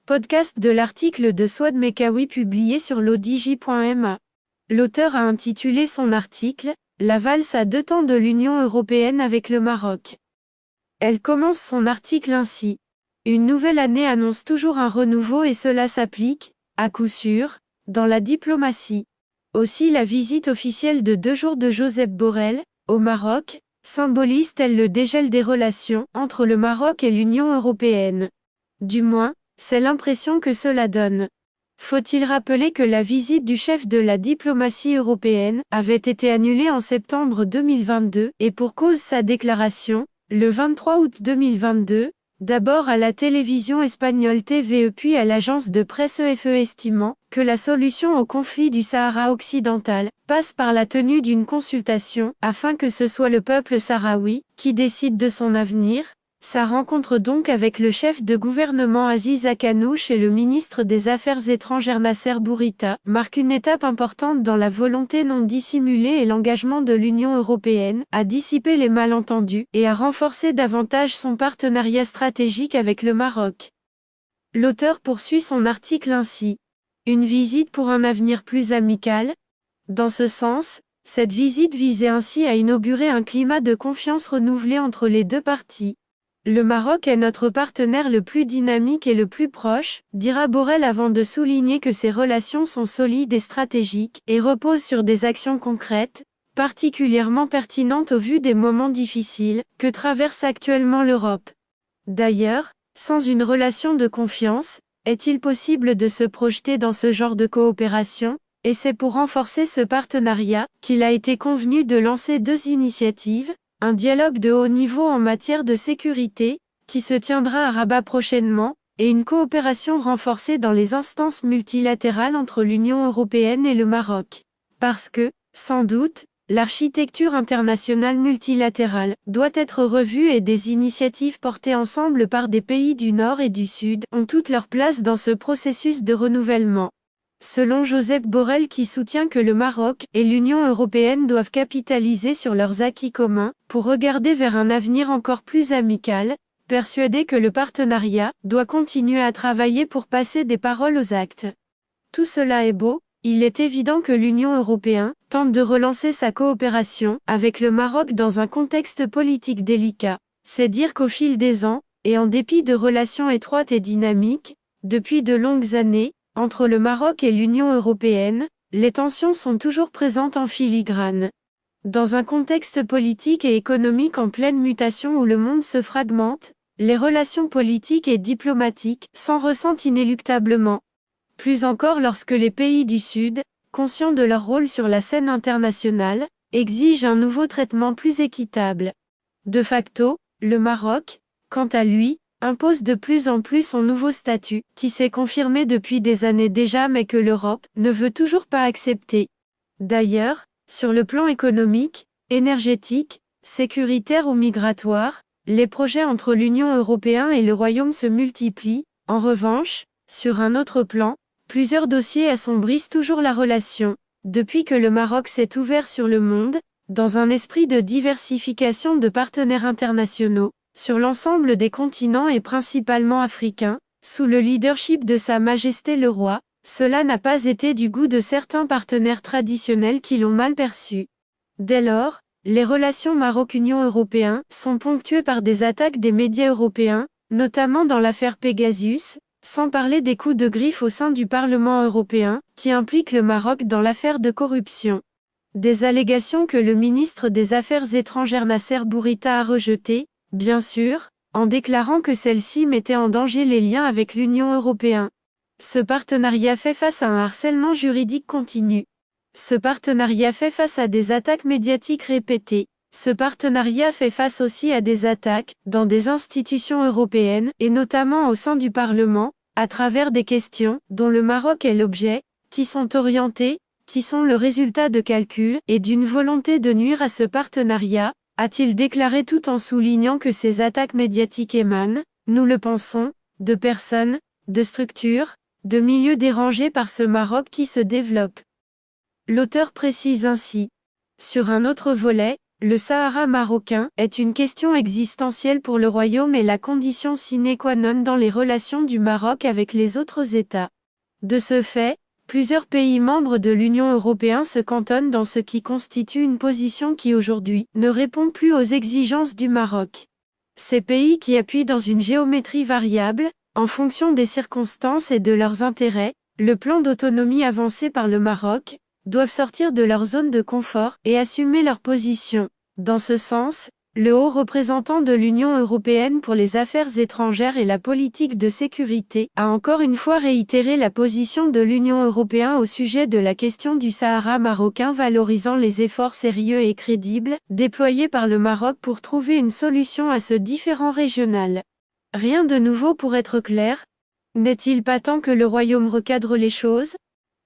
Podcast de l'article de Souad Mekawi publié sur l'odj.ma. L'auteur a intitulé son article « La valse à deux temps de l'Union européenne avec le Maroc ». Elle commence son article ainsi. Une nouvelle année annonce toujours un renouveau et cela s'applique, à coup sûr, dans la diplomatie. Aussi la visite officielle de 2 jours de Josep Borrell, au Maroc, symbolise-t-elle le dégel des relations entre le Maroc et l'Union européenne. Du moins, c'est l'impression que cela donne. Faut-il rappeler que la visite du chef de la diplomatie européenne avait été annulée en septembre 2022 et pour cause sa déclaration, le 23 août 2022, d'abord à la télévision espagnole TVE puis à l'agence de presse EFE estimant que la solution au conflit du Sahara occidental passe par la tenue d'une consultation afin que ce soit le peuple sahraoui qui décide de son avenir. Sa rencontre donc avec le chef de gouvernement Aziz Akhannouch et le ministre des Affaires étrangères Nasser Bourita marque une étape importante dans la volonté non dissimulée et l'engagement de l'Union européenne à dissiper les malentendus et à renforcer davantage son partenariat stratégique avec le Maroc. L'auteur poursuit son article ainsi. Une visite pour un avenir plus amical. Dans ce sens, cette visite visait ainsi à inaugurer un climat de confiance renouvelé entre les deux parties. Le Maroc est notre partenaire le plus dynamique et le plus proche, dira Borrell avant de souligner que ces relations sont solides et stratégiques et reposent sur des actions concrètes, particulièrement pertinentes au vu des moments difficiles que traverse actuellement l'Europe. D'ailleurs, sans une relation de confiance, est-il possible de se projeter dans ce genre de coopération ? Et c'est pour renforcer ce partenariat qu'il a été convenu de lancer 2 initiatives. Un dialogue de haut niveau en matière de sécurité, qui se tiendra à Rabat prochainement, et une coopération renforcée dans les instances multilatérales entre l'Union européenne et le Maroc. Parce que, sans doute, l'architecture internationale multilatérale doit être revue et des initiatives portées ensemble par des pays du Nord et du Sud ont toute leur place dans ce processus de renouvellement. Selon Josep Borrell qui soutient que le Maroc et l'Union européenne doivent capitaliser sur leurs acquis communs pour regarder vers un avenir encore plus amical, persuadé que le partenariat doit continuer à travailler pour passer des paroles aux actes. Tout cela est beau, il est évident que l'Union européenne tente de relancer sa coopération avec le Maroc dans un contexte politique délicat. C'est dire qu'au fil des ans, et en dépit de relations étroites et dynamiques, depuis de longues années, entre le Maroc et l'Union européenne, les tensions sont toujours présentes en filigrane. Dans un contexte politique et économique en pleine mutation où le monde se fragmente, les relations politiques et diplomatiques s'en ressentent inéluctablement. Plus encore lorsque les pays du Sud, conscients de leur rôle sur la scène internationale, exigent un nouveau traitement plus équitable. De facto, le Maroc, quant à lui, impose de plus en plus son nouveau statut, qui s'est confirmé depuis des années déjà mais que l'Europe ne veut toujours pas accepter. D'ailleurs, sur le plan économique, énergétique, sécuritaire ou migratoire, les projets entre l'Union européenne et le Royaume se multiplient. En revanche, sur un autre plan, plusieurs dossiers assombrissent toujours la relation. Depuis que le Maroc s'est ouvert sur le monde, dans un esprit de diversification de partenaires internationaux, sur l'ensemble des continents et principalement africains, sous le leadership de Sa Majesté le Roi, cela n'a pas été du goût de certains partenaires traditionnels qui l'ont mal perçu. Dès lors, les relations Maroc-Union européenne sont ponctuées par des attaques des médias européens, notamment dans l'affaire Pegasus, sans parler des coups de griffe au sein du Parlement européen, qui impliquent le Maroc dans l'affaire de corruption. Des allégations que le ministre des Affaires étrangères Nasser Bourita a rejetées, bien sûr, en déclarant que celle-ci mettait en danger les liens avec l'Union européenne. Ce partenariat fait face à un harcèlement juridique continu. Ce partenariat fait face à des attaques médiatiques répétées. Ce partenariat fait face aussi à des attaques dans des institutions européennes et notamment au sein du Parlement, à travers des questions dont le Maroc est l'objet, qui sont orientées, qui sont le résultat de calculs et d'une volonté de nuire à ce partenariat, a-t-il déclaré tout en soulignant que ces attaques médiatiques émanent, nous le pensons, de personnes, de structures, de milieux dérangés par ce Maroc qui se développe. L'auteur précise ainsi. Sur un autre volet, Le Sahara marocain est une question existentielle pour le royaume et la condition sine qua non dans les relations du Maroc avec les autres États. De ce fait, plusieurs pays membres de l'Union européenne se cantonnent dans ce qui constitue une position qui aujourd'hui ne répond plus aux exigences du Maroc. Ces pays qui appuient dans une géométrie variable, en fonction des circonstances et de leurs intérêts, le plan d'autonomie avancé par le Maroc, doivent sortir de leur zone de confort et assumer leur position. Dans ce sens, le haut représentant de l'Union européenne pour les affaires étrangères et la politique de sécurité a encore une fois réitéré la position de l'Union européenne au sujet de la question du Sahara marocain, valorisant les efforts sérieux et crédibles déployés par le Maroc pour trouver une solution à ce différend régional. Rien de nouveau pour être clair. N'est-il pas temps que le Royaume recadre les choses ?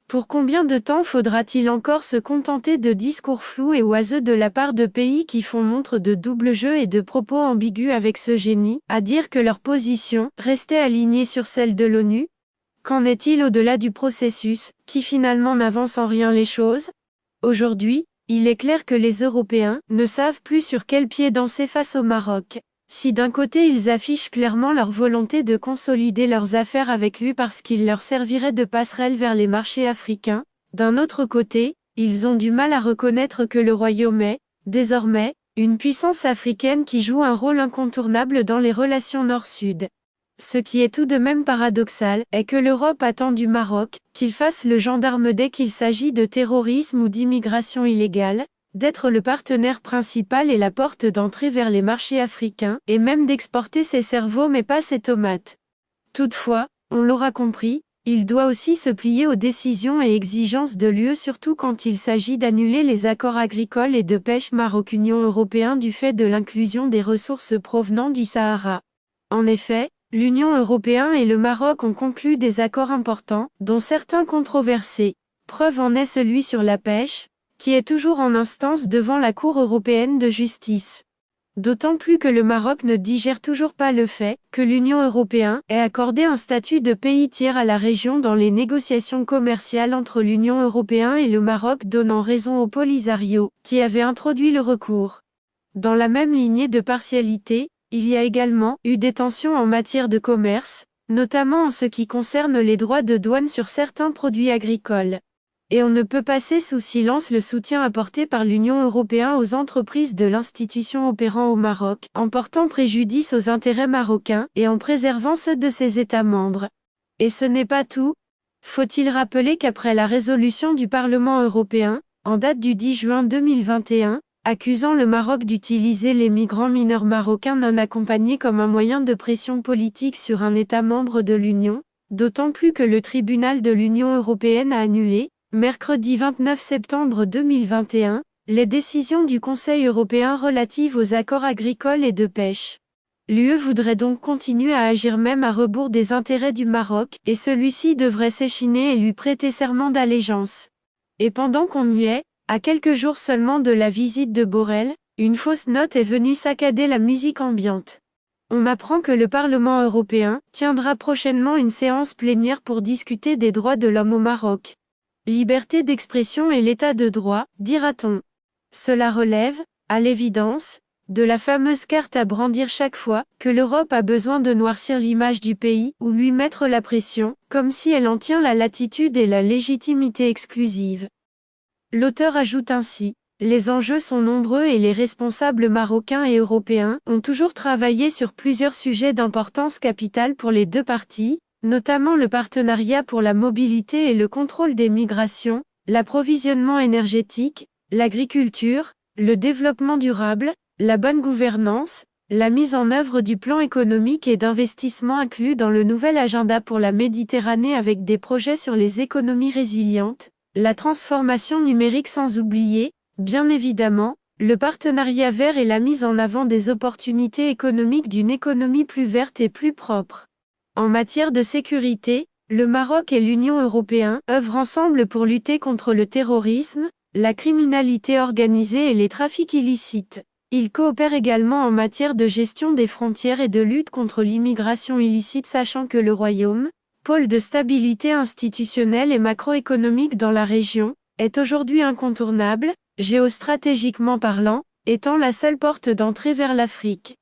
Pour combien de temps faudra-t-il encore se contenter de discours flous et oiseux de la part de pays qui font montre de double jeu et de propos ambigus avec ce génie, à dire que leur position restait alignée sur celle de l'ONU ? Qu'en est-il au-delà du processus, qui finalement n'avance en rien les choses ? Aujourd'hui, il est clair que les Européens ne savent plus sur quel pied danser face au Maroc. Si d'un côté ils affichent clairement leur volonté de consolider leurs affaires avec lui parce qu'il leur servirait de passerelle vers les marchés africains, d'un autre côté, ils ont du mal à reconnaître que le Royaume est, désormais, une puissance africaine qui joue un rôle incontournable dans les relations Nord-Sud. Ce qui est tout de même paradoxal est que l'Europe attend du Maroc qu'il fasse le gendarme dès qu'il s'agit de terrorisme ou d'immigration illégale, d'être le partenaire principal et la porte d'entrée vers les marchés africains, et même d'exporter ses cerveaux mais pas ses tomates. Toutefois, on l'aura compris, il doit aussi se plier aux décisions et exigences de l'UE, surtout quand il s'agit d'annuler les accords agricoles et de pêche Maroc-Union européenne du fait de l'inclusion des ressources provenant du Sahara. En effet, l'Union européenne et le Maroc ont conclu des accords importants, dont certains controversés. Preuve en est celui sur la pêche, qui est toujours en instance devant la Cour européenne de justice. D'autant plus que le Maroc ne digère toujours pas le fait que l'Union européenne ait accordé un statut de pays tiers à la région dans les négociations commerciales entre l'Union européenne et le Maroc, donnant raison au Polisario, qui avait introduit le recours. Dans la même lignée de partialité, il y a également eu des tensions en matière de commerce, notamment en ce qui concerne les droits de douane sur certains produits agricoles. Et on ne peut passer sous silence le soutien apporté par l'Union européenne aux entreprises de l'institution opérant au Maroc, en portant préjudice aux intérêts marocains et en préservant ceux de ses États membres. Et ce n'est pas tout. Faut-il rappeler qu'après la résolution du Parlement européen, en date du 10 juin 2021, accusant le Maroc d'utiliser les migrants mineurs marocains non accompagnés comme un moyen de pression politique sur un État membre de l'Union, d'autant plus que le tribunal de l'Union européenne a annulé, mercredi 29 septembre 2021, les décisions du Conseil européen relatives aux accords agricoles et de pêche. L'UE voudrait donc continuer à agir même à rebours des intérêts du Maroc, et celui-ci devrait s'échiner et lui prêter serment d'allégeance. Et pendant qu'on y est, à quelques jours seulement de la visite de Borrell, une fausse note est venue saccader la musique ambiante. On apprend que le Parlement européen tiendra prochainement une séance plénière pour discuter des droits de l'homme au Maroc. Liberté d'expression et l'état de droit, dira-t-on. Cela relève, à l'évidence, de la fameuse carte à brandir chaque fois que l'Europe a besoin de noircir l'image du pays ou lui mettre la pression, comme si elle en tient la latitude et la légitimité exclusive. L'auteur ajoute ainsi: les enjeux sont nombreux et les responsables marocains et européens ont toujours travaillé sur plusieurs sujets d'importance capitale pour les deux parties, notamment le partenariat pour la mobilité et le contrôle des migrations, l'approvisionnement énergétique, l'agriculture, le développement durable, la bonne gouvernance, la mise en œuvre du plan économique et d'investissement inclus dans le nouvel agenda pour la Méditerranée avec des projets sur les économies résilientes, la transformation numérique sans oublier, bien évidemment, le partenariat vert et la mise en avant des opportunités économiques d'une économie plus verte et plus propre. En matière de sécurité, le Maroc et l'Union européenne œuvrent ensemble pour lutter contre le terrorisme, la criminalité organisée et les trafics illicites. Ils coopèrent également en matière de gestion des frontières et de lutte contre l'immigration illicite, sachant que le Royaume, pôle de stabilité institutionnelle et macroéconomique dans la région, est aujourd'hui incontournable, géostratégiquement parlant, étant la seule porte d'entrée vers l'Afrique.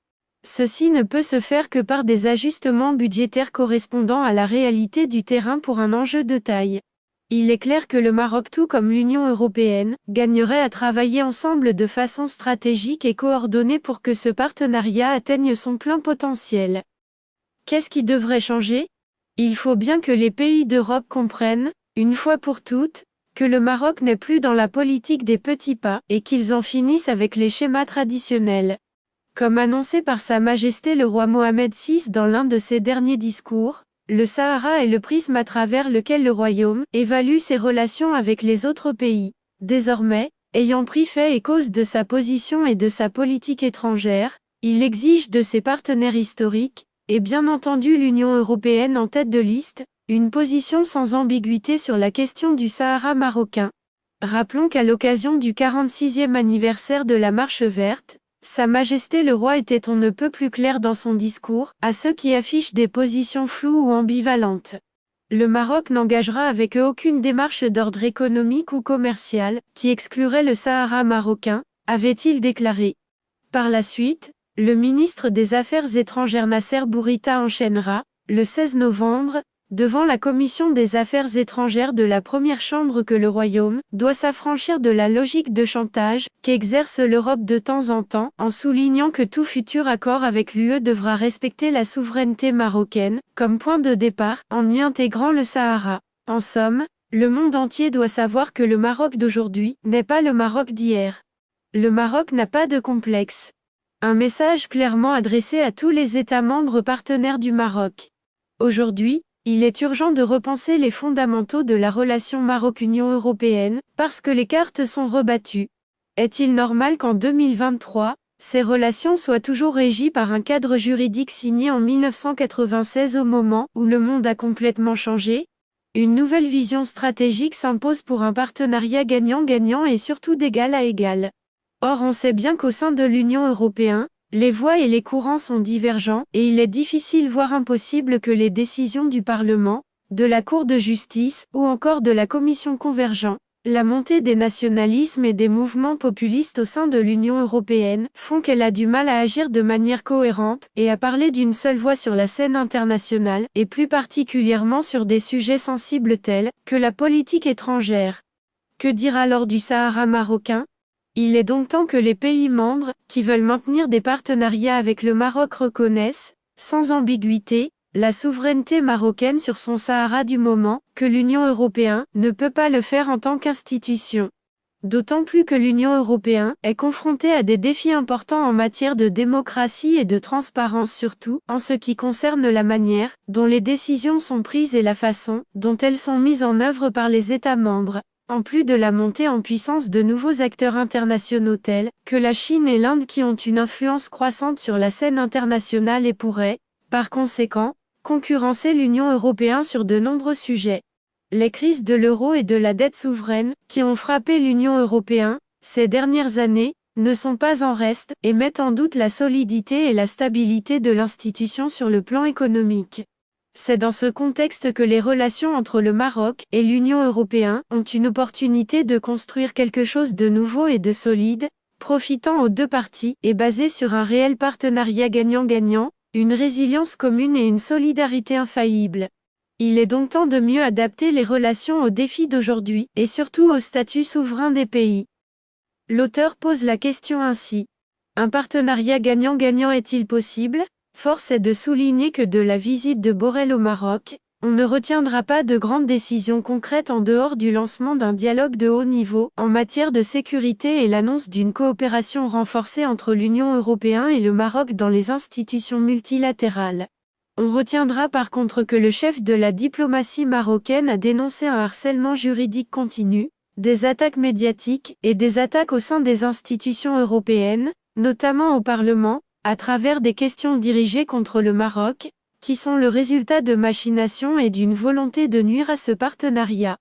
Ceci ne peut se faire que par des ajustements budgétaires correspondant à la réalité du terrain pour un enjeu de taille. Il est clair que le Maroc tout comme l'Union européenne, gagnerait à travailler ensemble de façon stratégique et coordonnée pour que ce partenariat atteigne son plein potentiel. Qu'est-ce qui devrait changer ? Il faut bien que les pays d'Europe comprennent, une fois pour toutes, que le Maroc n'est plus dans la politique des petits pas et qu'ils en finissent avec les schémas traditionnels. Comme annoncé par Sa Majesté le roi Mohamed VI dans l'un de ses derniers discours, le Sahara est le prisme à travers lequel le royaume évalue ses relations avec les autres pays. Désormais, ayant pris fait et cause de sa position et de sa politique étrangère, il exige de ses partenaires historiques, et bien entendu l'Union européenne en tête de liste, une position sans ambiguïté sur la question du Sahara marocain. Rappelons qu'à l'occasion du 46e anniversaire de la Marche verte, Sa Majesté le roi était on ne peut plus clair dans son discours, à ceux qui affichent des positions floues ou ambivalentes. Le Maroc n'engagera avec eux aucune démarche d'ordre économique ou commercial, qui exclurait le Sahara marocain, avait-il déclaré. Par la suite, le ministre des Affaires étrangères Nasser Bourita enchaînera, le 16 novembre, devant la Commission des Affaires étrangères de la Première Chambre que le Royaume doit s'affranchir de la logique de chantage qu'exerce l'Europe de temps en soulignant que tout futur accord avec l'UE devra respecter la souveraineté marocaine, comme point de départ, en y intégrant le Sahara. En somme, le monde entier doit savoir que le Maroc d'aujourd'hui n'est pas le Maroc d'hier. Le Maroc n'a pas de complexe. Un message clairement adressé à tous les États membres partenaires du Maroc. Aujourd'hui, il est urgent de repenser les fondamentaux de la relation Maroc-Union européenne, parce que les cartes sont rebattues. Est-il normal qu'en 2023, ces relations soient toujours régies par un cadre juridique signé en 1996 au moment où le monde a complètement changé ? Une nouvelle vision stratégique s'impose pour un partenariat gagnant-gagnant et surtout d'égal à égal. Or on sait bien qu'au sein de l'Union européenne, les voix et les courants sont divergents, et il est difficile voire impossible que les décisions du Parlement, de la Cour de justice, ou encore de la Commission convergent. La montée des nationalismes et des mouvements populistes au sein de l'Union européenne font qu'elle a du mal à agir de manière cohérente et à parler d'une seule voix sur la scène internationale, et plus particulièrement sur des sujets sensibles tels que la politique étrangère. Que dire alors du Sahara marocain ? Il est donc temps que les pays membres, qui veulent maintenir des partenariats avec le Maroc reconnaissent, sans ambiguïté, la souveraineté marocaine sur son Sahara du moment, que l'Union européenne ne peut pas le faire en tant qu'institution. D'autant plus que l'Union européenne est confrontée à des défis importants en matière de démocratie et de transparence surtout, en ce qui concerne la manière dont les décisions sont prises et la façon dont elles sont mises en œuvre par les États membres. En plus de la montée en puissance de nouveaux acteurs internationaux tels que la Chine et l'Inde qui ont une influence croissante sur la scène internationale et pourraient, par conséquent, concurrencer l'Union européenne sur de nombreux sujets. Les crises de l'euro et de la dette souveraine, qui ont frappé l'Union européenne, ces dernières années, ne sont pas en reste, et mettent en doute la solidité et la stabilité de l'institution sur le plan économique. C'est dans ce contexte que les relations entre le Maroc et l'Union européenne ont une opportunité de construire quelque chose de nouveau et de solide, profitant aux deux parties et basé sur un réel partenariat gagnant-gagnant, une résilience commune et une solidarité infaillible. Il est donc temps de mieux adapter les relations aux défis d'aujourd'hui et surtout au statut souverain des pays. L'auteur pose la question ainsi. Un partenariat gagnant-gagnant est-il possible ? Force est de souligner que de la visite de Borrell au Maroc, on ne retiendra pas de grandes décisions concrètes en dehors du lancement d'un dialogue de haut niveau en matière de sécurité et l'annonce d'une coopération renforcée entre l'Union européenne et le Maroc dans les institutions multilatérales. On retiendra par contre que le chef de la diplomatie marocaine a dénoncé un harcèlement juridique continu, des attaques médiatiques et des attaques au sein des institutions européennes, notamment au Parlement, à travers des questions dirigées contre le Maroc, qui sont le résultat de machinations et d'une volonté de nuire à ce partenariat.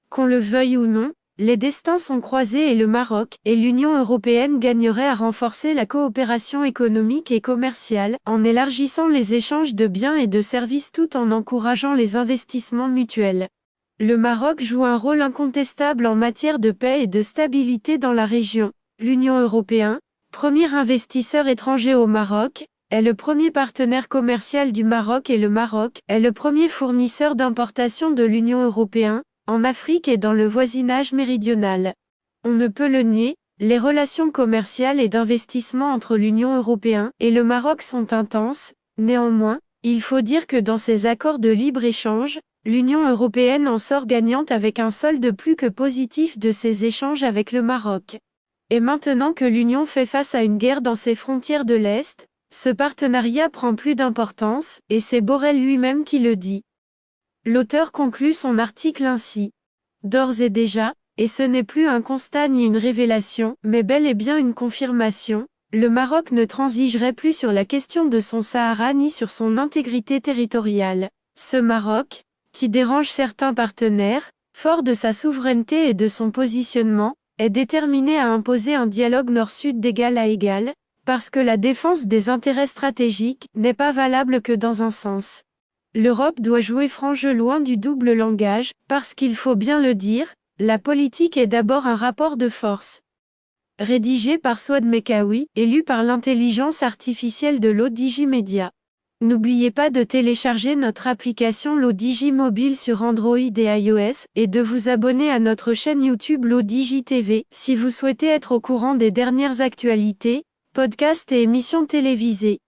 Qu'on le veuille ou non, les destins sont croisés et le Maroc et l'Union européenne gagneraient à renforcer la coopération économique et commerciale en élargissant les échanges de biens et de services tout en encourageant les investissements mutuels. Le Maroc joue un rôle incontestable en matière de paix et de stabilité dans la région. L'Union européenne, Premier investisseur étranger au Maroc, est le premier partenaire commercial du Maroc et le Maroc est le premier fournisseur d'importation de l'Union européenne, en Afrique et dans le voisinage méridional. On ne peut le nier, les relations commerciales et d'investissement entre l'Union européenne et le Maroc sont intenses, néanmoins, il faut dire que dans ces accords de libre-échange, l'Union européenne en sort gagnante avec un solde plus que positif de ses échanges avec le Maroc. Et maintenant que l'Union fait face à une guerre dans ses frontières de l'Est, ce partenariat prend plus d'importance, et c'est Borrell lui-même qui le dit. L'auteur conclut son article ainsi. D'ores et déjà, et ce n'est plus un constat ni une révélation, mais bel et bien une confirmation, le Maroc ne transigerait plus sur la question de son Sahara ni sur son intégrité territoriale. Ce Maroc, qui dérange certains partenaires, fort de sa souveraineté et de son positionnement, est déterminé à imposer un dialogue nord-sud d'égal à égal, parce que la défense des intérêts stratégiques n'est pas valable que dans un sens. L'Europe doit jouer franc jeu loin du double langage, parce qu'il faut bien le dire, la politique est d'abord un rapport de force. Rédigé par Souad Mekawi, et lu par l'intelligence artificielle de l'ODJ Media. N'oubliez pas de télécharger notre application l'ODJ mobile sur Android et iOS, et de vous abonner à notre chaîne YouTube l'ODJ TV, si vous souhaitez être au courant des dernières actualités, podcasts et émissions télévisées.